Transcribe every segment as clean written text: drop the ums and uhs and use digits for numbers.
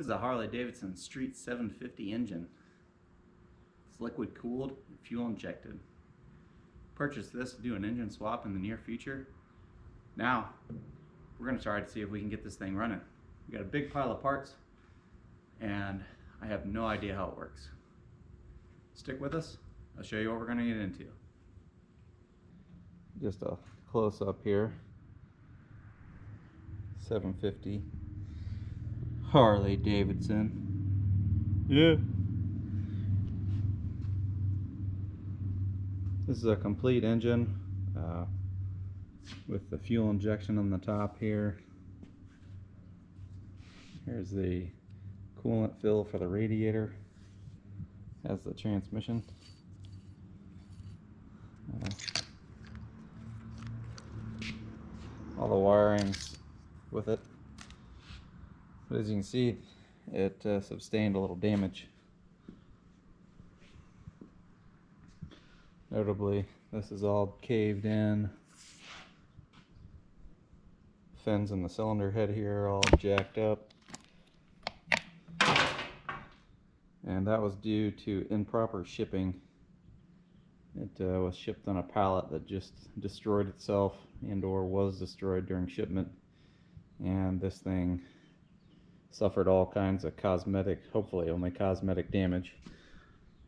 This is a Harley Davidson Street 750 engine. It's liquid cooled, fuel injected. Purchased this to do an engine swap in the near future. Now, we're going to try to see if we can get this thing running. We got a big pile of parts, and I have no idea how it works. Stick with us. I'll show you what we're going to get into. Just a close up here. 750 Harley Davidson. Yeah. This is a complete engine with the fuel injection on the top here. Here's the coolant fill for the radiator. Has the transmission. All the wirings with it. But as you can see, it sustained a little damage. Notably, this is all caved in. Fins in the cylinder head here are all jacked up. And that was due to improper shipping. It was shipped on a pallet that just destroyed itself and or was destroyed during shipment. And this thing suffered all kinds of cosmetic, hopefully only cosmetic damage.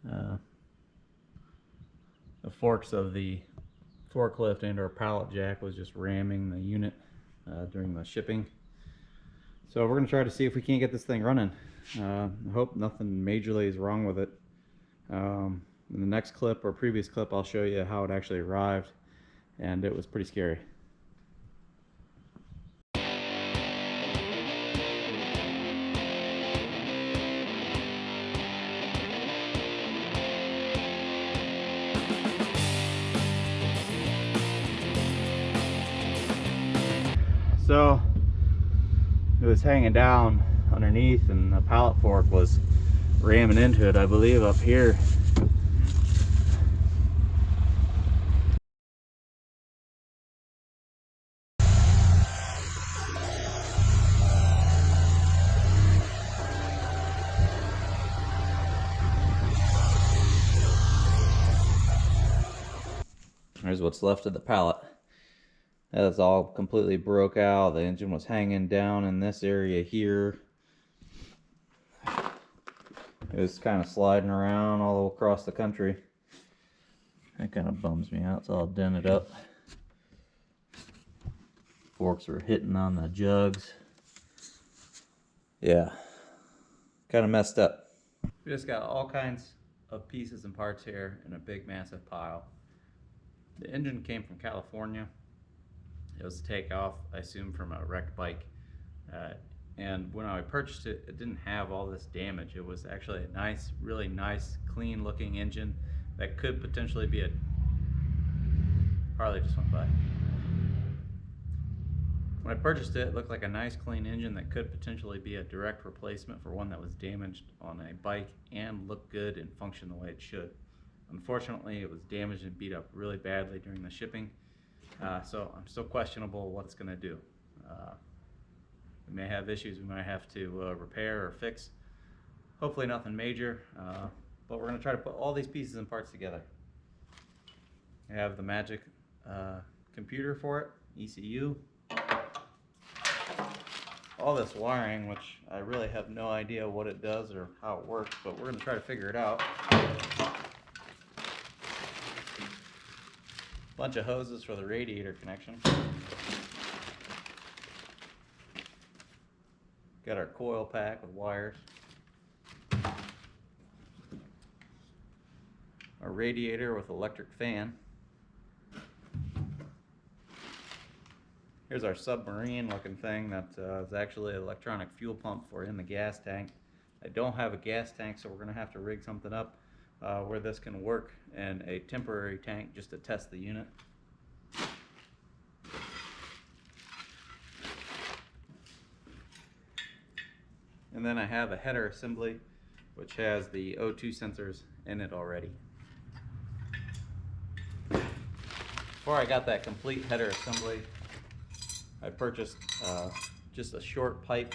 The forks of the forklift and or pallet jack was just ramming the unit during the shipping. So we're going to try to see if we can't get this thing running. I hope nothing majorly is wrong with it. In the next clip or previous clip, I'll show you how it actually arrived, and it was pretty scary. So it was hanging down underneath, and the pallet fork was ramming into it, I believe, up here. There's what's left of the pallet. That's all completely broke out. The engine was hanging down in this area here. It was kind of sliding around all across the country. That kind of bums me out. It's all dented up. Forks were hitting on the jugs. Yeah, kind of messed up. We just got all kinds of pieces and parts here in a big massive pile. The engine came from California. It was a takeoff, I assume, from a wrecked bike. And when I purchased it, it didn't have all this damage. It was actually a nice, really nice, clean looking engine that could potentially be a... Harley just went by. When I purchased it, it looked like a nice, clean engine that could potentially be a direct replacement for one that was damaged on a bike and looked good and functioned the way it should. Unfortunately, it was damaged and beat up really badly during the shipping. So I'm still questionable what it's going to do. We may have issues we might have to repair or fix. Hopefully nothing major, but we're going to try to put all these pieces and parts together. I have the magic computer for it, ECU. All this wiring, which I really have no idea what it does or how it works, but we're going to try to figure it out. Bunch of hoses for the radiator connection. Got our coil pack with wires. Our radiator with electric fan. Here's our submarine looking thing that is actually an electronic fuel pump for in the gas tank. I don't have a gas tank, so we're going to have to rig something up where this can work in a temporary tank just to test the unit. And then I have a header assembly which has the O2 sensors in it already. Before I got that complete header assembly, I purchased just a short pipe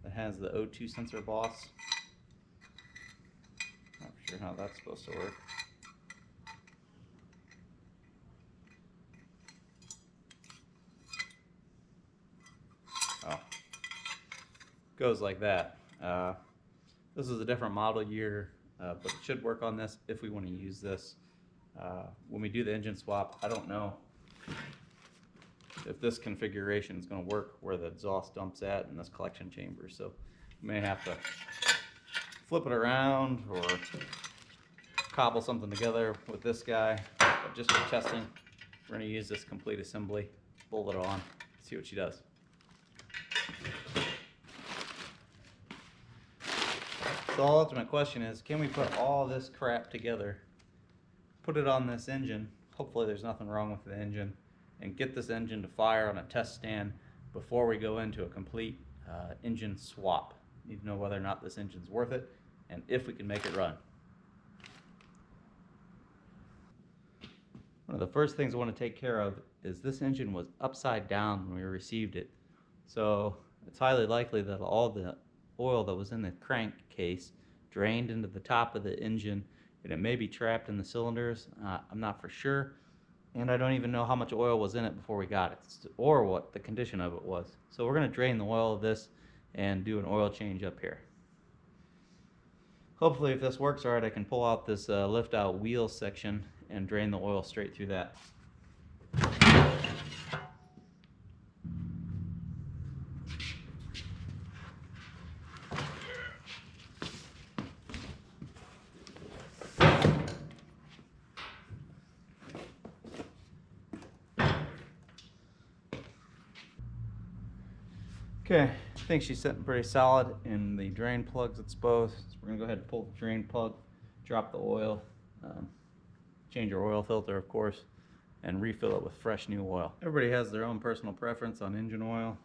that has the O2 sensor boss. Not sure how that's supposed to work. Oh, goes like that. This is a different model year, but it should work on this if we want to use this. When we do the engine swap, I don't know if this configuration is going to work where the exhaust dumps at in this collection chamber, so we may have to flip it around or cobble something together with this guy. But just for testing, we're going to use this complete assembly, bolt it on, see what she does. So the ultimate question is, can we put all this crap together, put it on this engine, hopefully there's nothing wrong with the engine, and get this engine to fire on a test stand before we go into a complete engine swap. Need to know whether or not this engine's worth it and if we can make it run. One of the first things I want to take care of is this engine was upside down when we received it. So it's highly likely that all the oil that was in the crankcase drained into the top of the engine, and it may be trapped in the cylinders. I'm not for sure, and I don't even know how much oil was in it before we got it, or what the condition of it was. So we're going to drain the oil of this and do an oil change up here. Hopefully, if this works all right, I can pull out this lift out wheel section and drain the oil straight through that. Okay, I think she's sitting pretty solid and the drain plug's exposed. So we're gonna go ahead and pull the drain plug, drop the oil, change your oil filter of course, and refill it with fresh new oil. Everybody has their own personal preference on engine oil.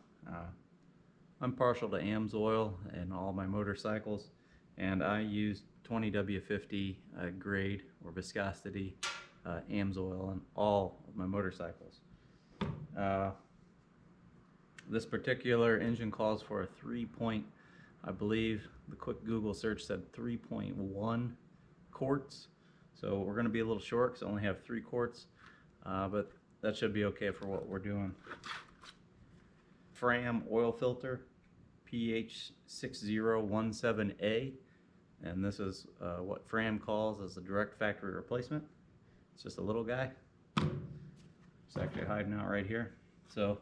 I'm partial to AMSOIL in all my motorcycles, and I use 20W50 grade or viscosity AMSOIL in all of my motorcycles. This particular engine calls for a 3 I believe the quick Google search said 3.1 quarts. So we're going to be a little short because I only have 3 quarts, but that should be okay for what we're doing. Fram oil filter, PH6017A, and this is what Fram calls as a direct factory replacement. It's just a little guy. It's actually hiding out right here. So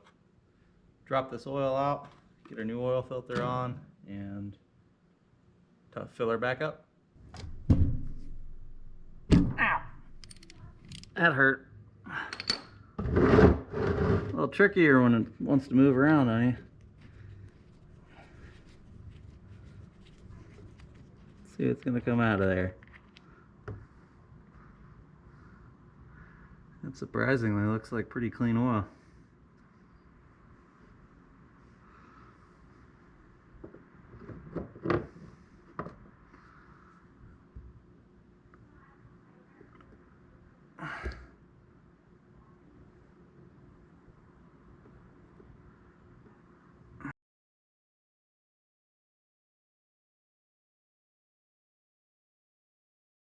drop this oil out, get our new oil filter on, and fill her back up. Ow! That hurt. A little trickier when it wants to move around on you. Let's see what's going to come out of there. That surprisingly looks like pretty clean oil.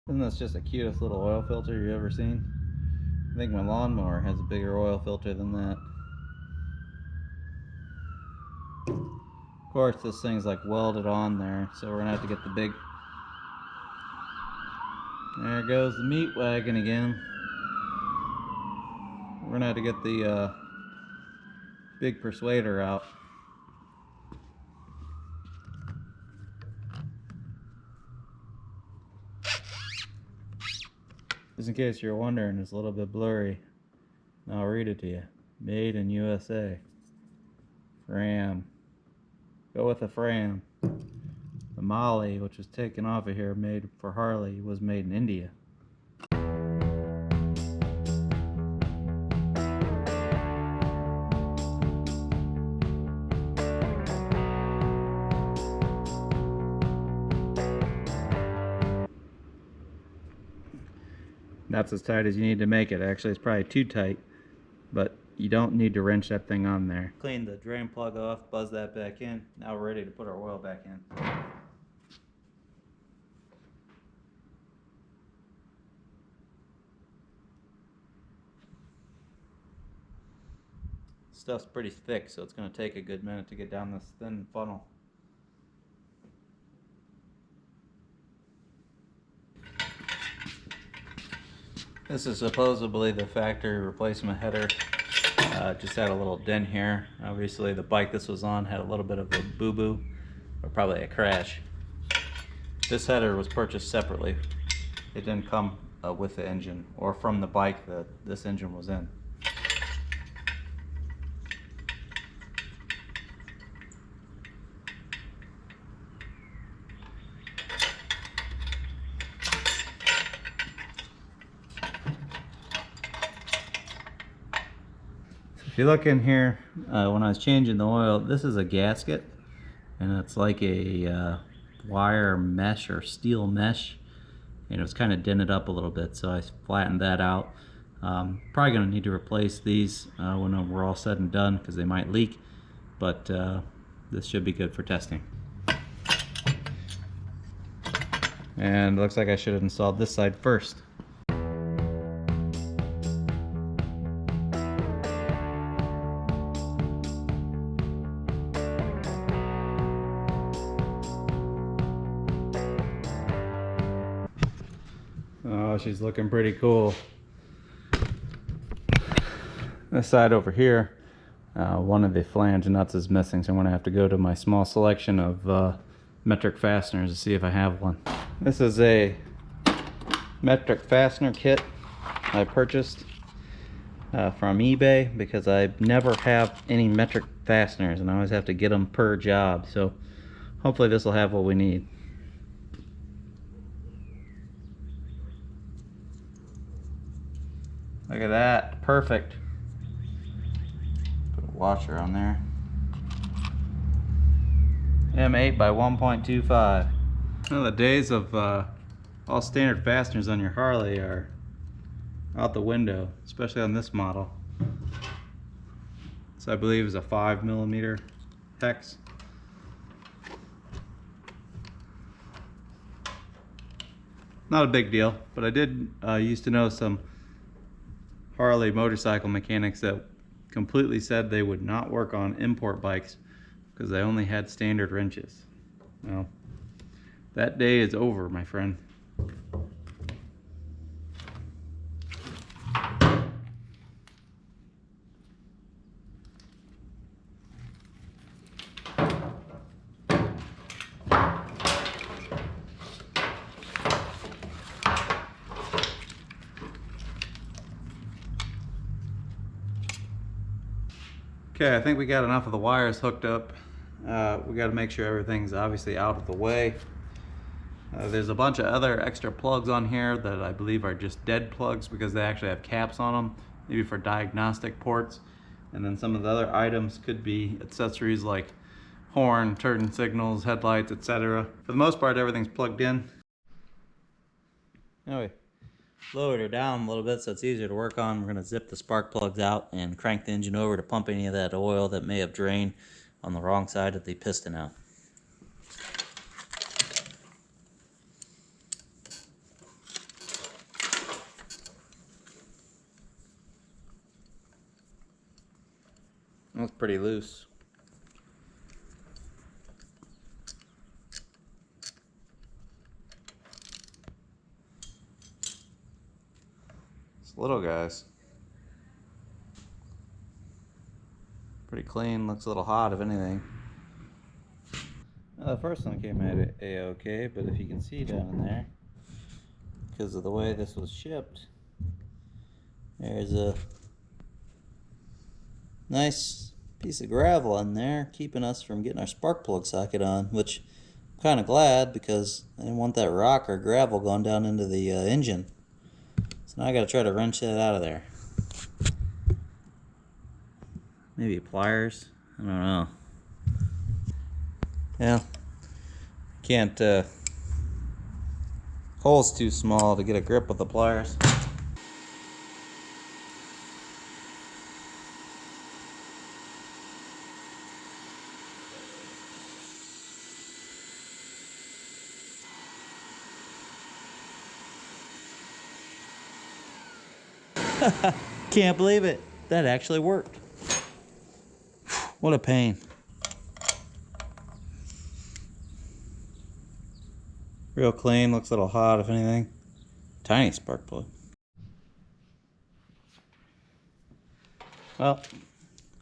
Isn't this just the cutest little oil filter you've ever seen? I think my lawnmower has a bigger oil filter than that. Of course, this thing's like welded on there, so we're gonna have to get the big... There goes the meat wagon again. We're gonna have to get the big persuader out. Just in case you're wondering, it's a little bit blurry. I'll read it to you. Made in USA. Fram. Go with the Fram. The Molly, which was taken off of here, made for Harley, was made in India. That's as tight as you need to make it. Actually, it's probably too tight, but you don't need to wrench that thing on there. Clean the drain plug off, buzz that back in. Now we're ready to put our oil back in. Stuff's pretty thick, so it's going to take a good minute to get down this thin funnel. This is supposedly the factory replacement header. Just had a little dent here. Obviously the bike this was on had a little bit of a boo-boo, or probably a crash. This header was purchased separately. It didn't come with the engine or from the bike that this engine was in. If you look in here, when I was changing the oil, this is a gasket, and it's like a wire mesh or steel mesh, and it was kind of dented up a little bit, so I flattened that out. Probably going to need to replace these when we're all said and done, because they might leak, but this should be good for testing. And it looks like I should have installed this side first. Oh, she's looking pretty cool. This side over here, one of the flange nuts is missing, so I'm going to have to go to my small selection of metric fasteners to see if I have one. This is a metric fastener kit I purchased from eBay because I never have any metric fasteners and I always have to get them per job, so hopefully this will have what we need. Look at that, perfect. Put a washer on there. M8 by 1.25. Well, the days of all standard fasteners on your Harley are out the window, especially on this model. This I believe is a 5mm hex. Not a big deal, but I did used to know some Harley motorcycle mechanics that completely said they would not work on import bikes because they only had standard wrenches. Well, that day is over, my friend. Okay, I think we got enough of the wires hooked up. We got to make sure everything's obviously out of the way. There's a bunch of other extra plugs on here that I believe are just dead plugs because they actually have caps on them, maybe for diagnostic ports. And then some of the other items could be accessories like horn, turn signals, headlights, etc. For the most part, everything's plugged in. Anyway, lowered her down a little bit so it's easier to work on. We're going to zip the spark plugs out and crank the engine over to pump any of that oil that may have drained on the wrong side of the piston out. That's pretty loose. It's little guys. Pretty clean, looks a little hot if anything. Well, the first one came out a-okay, but if you can see down in there, because of the way this was shipped, there's a nice piece of gravel in there keeping us from getting our spark plug socket on, which I'm kind of glad because I didn't want that rock or gravel going down into the engine. So now I got to try to wrench that out of there. Maybe pliers? I don't know. Yeah, can't, hole's too small to get a grip with the pliers. Can't believe it. That actually worked. What a pain. Real clean, looks a little hot if anything. Tiny spark plug. Well,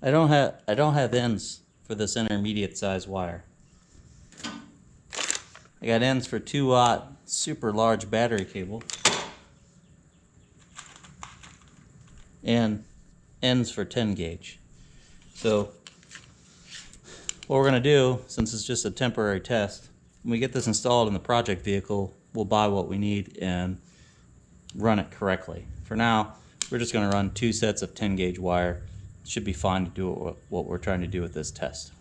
I don't have ends for this intermediate size wire. I got ends for 2-watt super large battery cable and ends for 10 gauge. So what we're going to do, since it's just a temporary test, when we get this installed in the project vehicle, we'll buy what we need and run it correctly. For now, we're just going to run 2 sets of 10 gauge wire. It should be fine to do what we're trying to do with this test.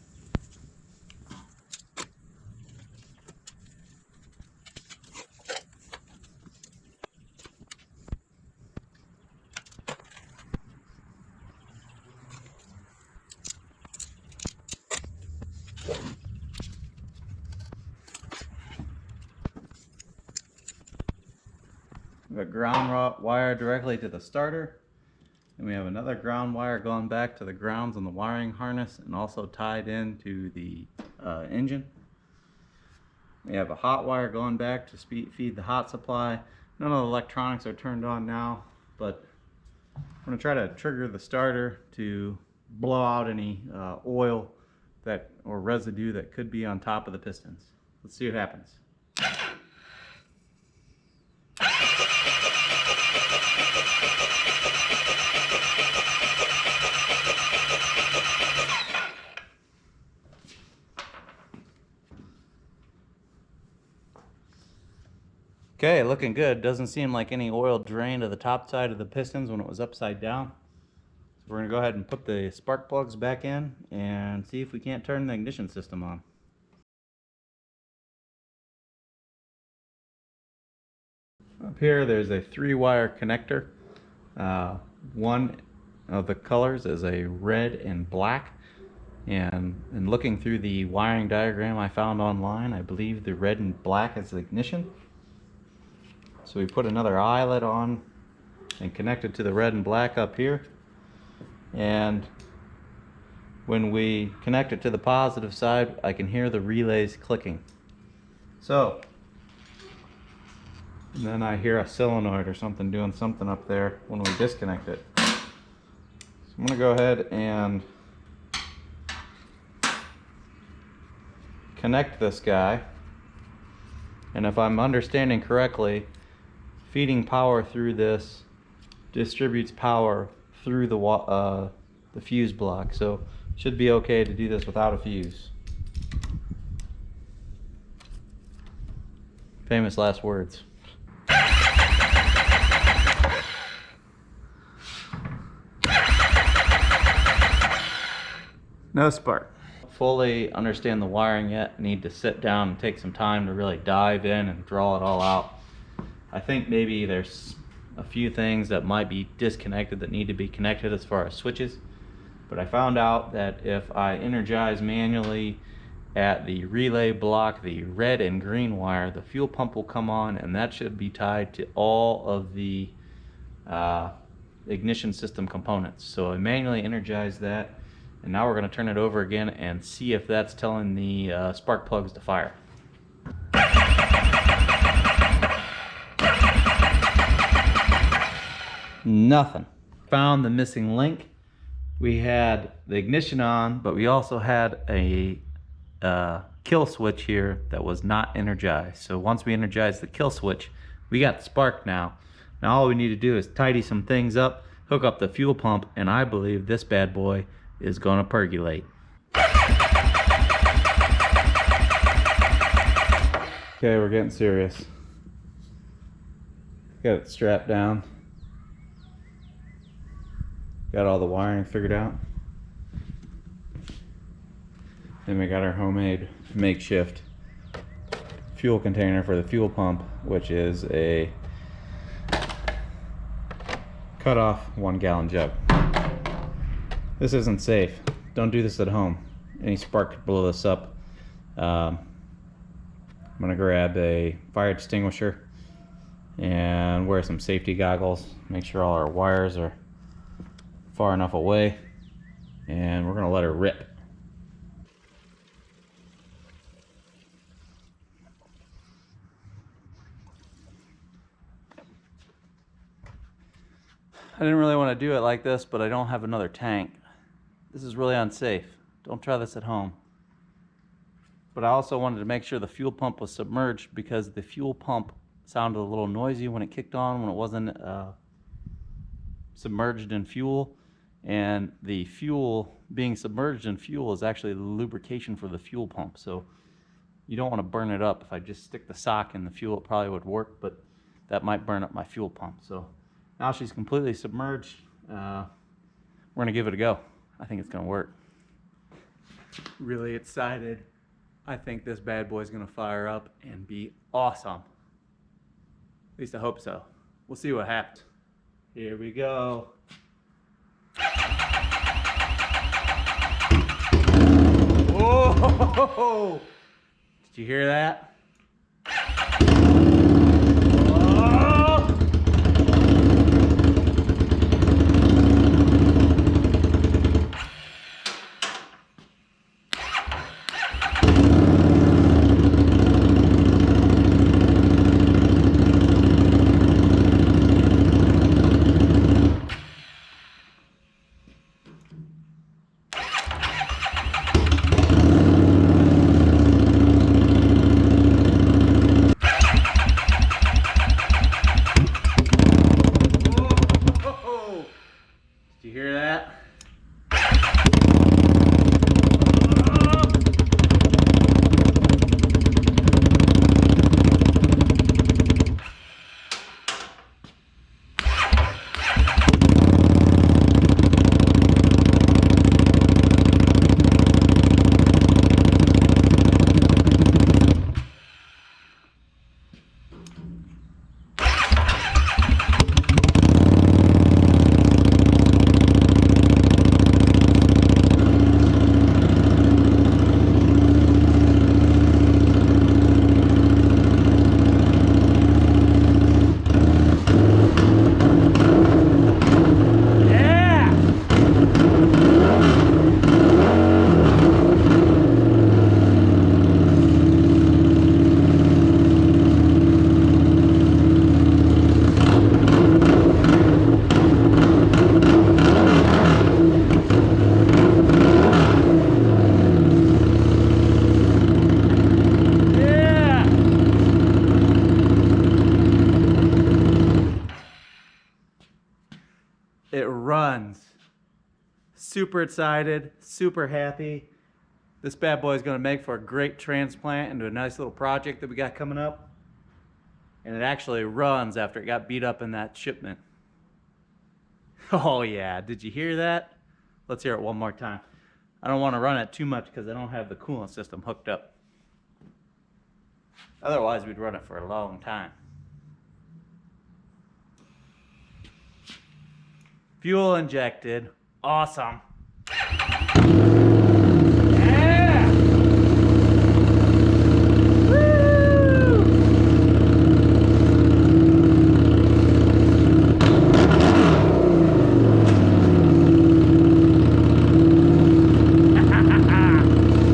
We have a ground wire directly to the starter, and we have another ground wire going back to the grounds on the wiring harness and also tied into the engine. We have a hot wire going back to feed the hot supply. None of the electronics are turned on now, but I'm going to try to trigger the starter to blow out any oil or residue that could be on top of the pistons. Let's see what happens. Okay, looking good. Doesn't seem like any oil drained to the top side of the pistons when it was upside down. So we're going to go ahead and put the spark plugs back in and see if we can't turn the ignition system on. Up here there's a 3-wire connector. One of the colors is a red and black. And looking through the wiring diagram I found online, I believe the red and black is the ignition. So we put another eyelet on and connect it to the red and black up here. And when we connect it to the positive side, I can hear the relays clicking. So, and then I hear a solenoid or something doing something up there when we disconnect it. So I'm going to go ahead and connect this guy. And if I'm understanding correctly, feeding power through this distributes power through the fuse block, so should be okay to do this without a fuse. Famous last words. No spark. Fully understand the wiring yet. I need to sit down and take some time to really dive in and draw it all out. I think maybe there's a few things that might be disconnected that need to be connected as far as switches. But I found out that if I energize manually at the relay block, the red and green wire, the fuel pump will come on, and that should be tied to all of the ignition system components. So I manually energize that, and now we're going to turn it over again and see if that's telling the spark plugs to fire. Nothing. Found the missing link. We had the ignition on, but we also had a kill switch here that was not energized. So once we energized the kill switch, we got spark now. Now all we need to do is tidy some things up, hook up the fuel pump, and I believe this bad boy is gonna purgolate. Okay, we're getting serious. Got it strapped down. Got all the wiring figured out. Then we got our homemade makeshift fuel container for the fuel pump, which is a cut off 1-gallon jug. This isn't safe. Don't do this at home. Any spark could blow this up. I'm gonna grab a fire extinguisher and wear some safety goggles. Make sure all our wires are far enough away, and we're gonna let her rip. I didn't really want to do it like this, but I don't have another tank. This is really unsafe. Don't try this at home. But I also wanted to make sure the fuel pump was submerged, because the fuel pump sounded a little noisy when it kicked on, when it wasn't submerged in fuel. And the fuel being submerged in fuel is actually the lubrication for the fuel pump. So you don't want to burn it up. If I just stick the sock in the fuel, it probably would work, but that might burn up my fuel pump. So now she's completely submerged. We're gonna give it a go. I think it's gonna work. Really excited. I think this bad boy's gonna fire up and be awesome. At least I hope so. We'll see what happens. Here we go. Whoa! Did you hear that? Did you hear that? It runs. Super excited, super happy. This bad boy is going to make for a great transplant into a nice little project that we got coming up. And it actually runs after it got beat up in that shipment. Oh yeah, did you hear that? Let's hear it one more time. I don't want to run it too much because I don't have the coolant system hooked up. Otherwise we'd run it for a long time. Fuel injected. Awesome. Yeah! Woo!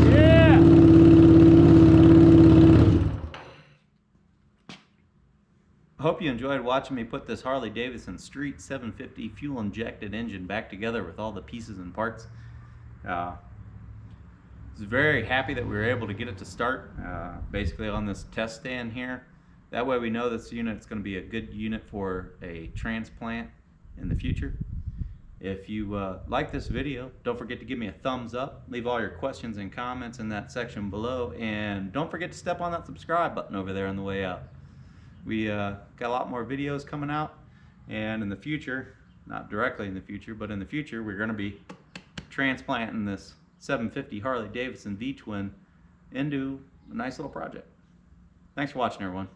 Yeah! I hope you enjoyed watching me put this Harley Davidson Street 750 fuel injected engine back together with all the pieces and parts. I was very happy that we were able to get it to start basically on this test stand here. That way we know this unit is going to be a good unit for a transplant in the future. If you like this video, don't forget to give me a thumbs up. Leave all your questions and comments in that section below, and don't forget to step on that subscribe button over there on the way out. We got a lot more videos coming out, and in the future, not directly in the future, but in the future, we're going to be transplanting this 750 Harley Davidson V-twin into a nice little project. Thanks for watching, everyone.